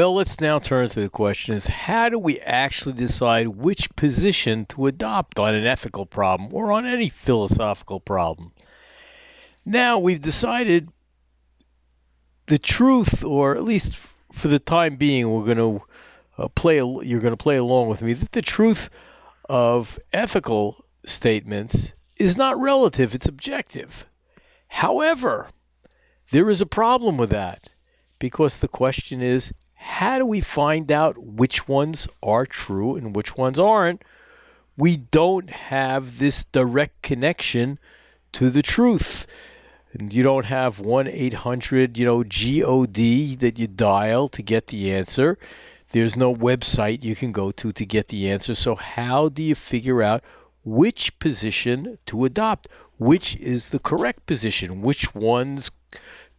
Well, let's now turn to the question is how do we actually decide which position to adopt on an ethical problem or on any philosophical problem? Now we've decided the truth, or at least for the time being, we're going to you're going to play along with me, that the truth of ethical statements is not relative, it's objective. However, there is a problem with that because the question is how do we find out which ones are true and which ones aren't? We don't have this direct connection to the truth. And you don't have 1-800, GOD that you dial to get the answer. There's no website you can go to get the answer. So how do you figure out which position to adopt? Which is the correct position? Which one's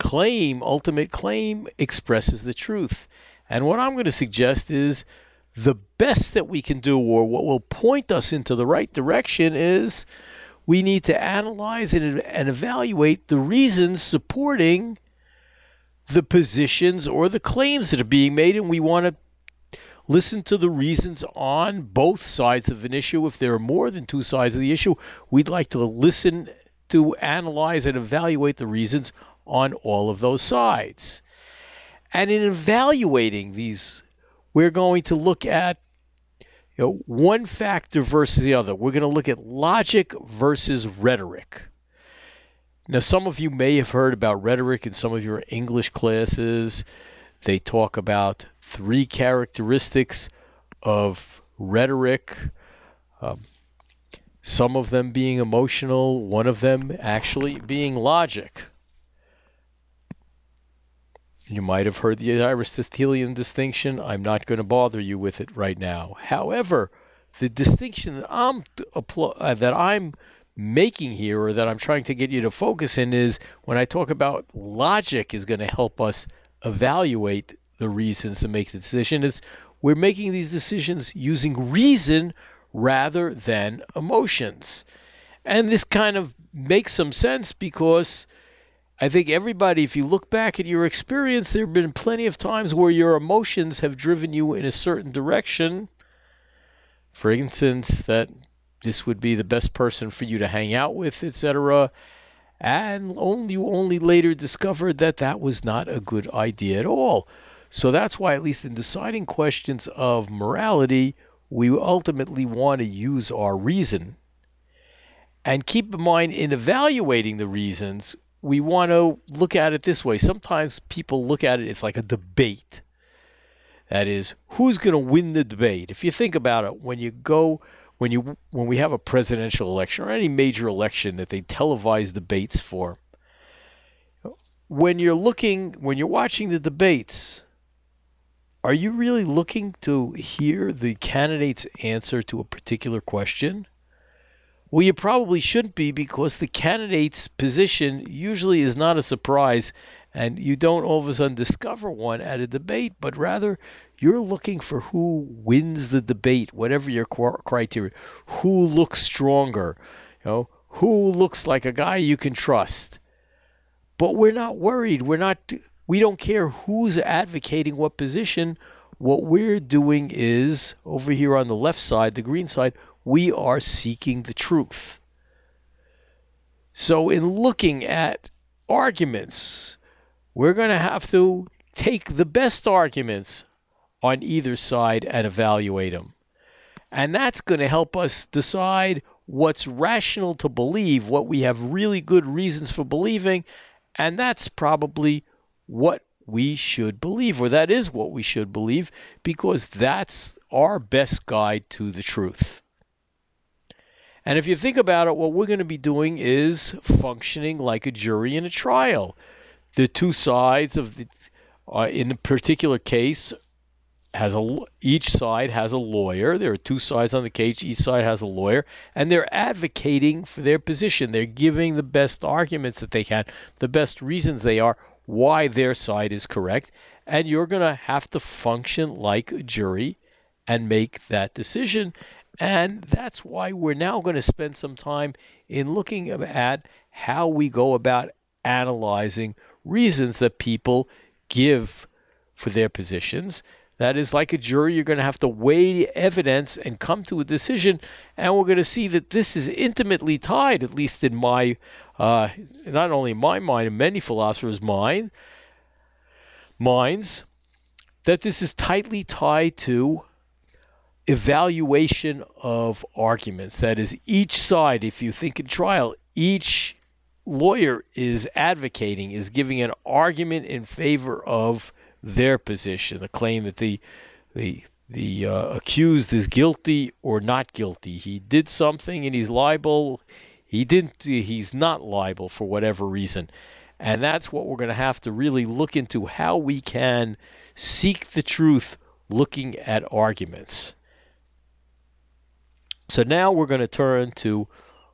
ultimate claim, expresses the truth? And what I'm going to suggest is the best that we can do, or what will point us into the right direction, is we need to analyze and evaluate the reasons supporting the positions or the claims that are being made, and we want to listen to the reasons on both sides of an issue. If there are more than two sides of the issue, we'd like to listen to analyze and evaluate the reasons on all of those sides. And in evaluating these, we're going to look at one factor versus the other. We're going to look at logic versus rhetoric. Now, some of you may have heard about rhetoric in some of your English classes. They talk about three characteristics of rhetoric, some of them being emotional, one of them actually being logic. You might have heard the Aristotelian distinction. I'm not going to bother you with it right now. However, the distinction that I'm making here, or that I'm trying to get you to focus in, is when I talk about logic is going to help us evaluate the reasons to make the decision, is we're making these decisions using reason rather than emotions. And this kind of makes some sense because I think everybody, if you look back at your experience, there have been plenty of times where your emotions have driven you in a certain direction. For instance, that this would be the best person for you to hang out with, etc. And you only later discovered that that was not a good idea at all. So that's why, at least in deciding questions of morality, we ultimately want to use our reason. And keep in mind, in evaluating the reasons, we want to look at it this way. Sometimes people look at it, it's like a debate. That is, who's going to win the debate? If you think about it, when we have a presidential election or any major election that they televise debates for, when you're watching the debates, are you really looking to hear the candidate's answer to a particular question? Well, you probably shouldn't be, because the candidate's position usually is not a surprise, and you don't all of a sudden discover one at a debate, but rather you're looking for who wins the debate, whatever your criteria. Who looks stronger? Who looks like a guy you can trust? But we're not worried. We don't care who's advocating what position. What we're doing is, over here on the left side, the green side, we are seeking the truth. So in looking at arguments, we're going to have to take the best arguments on either side and evaluate them. And that's going to help us decide what's rational to believe, what we have really good reasons for believing, and that's probably what we should believe, or that is what we should believe, because that's our best guide to the truth. And if you think about it, what we're going to be doing is functioning like a jury in a trial. The two sides of in a particular case, each side has a lawyer. There are two sides on the case. Each side has a lawyer, and they're advocating for their position. They're giving the best arguments that they can, the best reasons they are why their side is correct. And you're going to have to function like a jury and make that decision. And that's why we're now going to spend some time in looking at how we go about analyzing reasons that people give for their positions. That is, like a jury, you're going to have to weigh evidence and come to a decision. And we're going to see that this is intimately tied, at least in my, not only my mind, in many philosophers' minds, that this is tightly tied to evaluation of arguments. That is, each side, if you think in trial, each lawyer is advocating, is giving an argument in favor of their position, a claim that the accused is guilty or not guilty. He did something and he's liable. He didn't. He's not liable for whatever reason. And that's what we're going to have to really look into, how we can seek the truth looking at arguments. So now we're going to turn to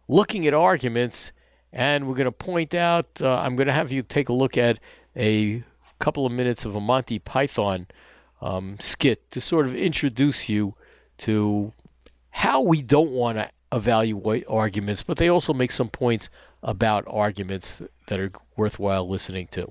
looking at arguments, and we're going to point out, I'm going to have you take a look at a couple of minutes of a Monty Python skit to sort of introduce you to how we don't want to evaluate arguments, but they also make some points about arguments that are worthwhile listening to.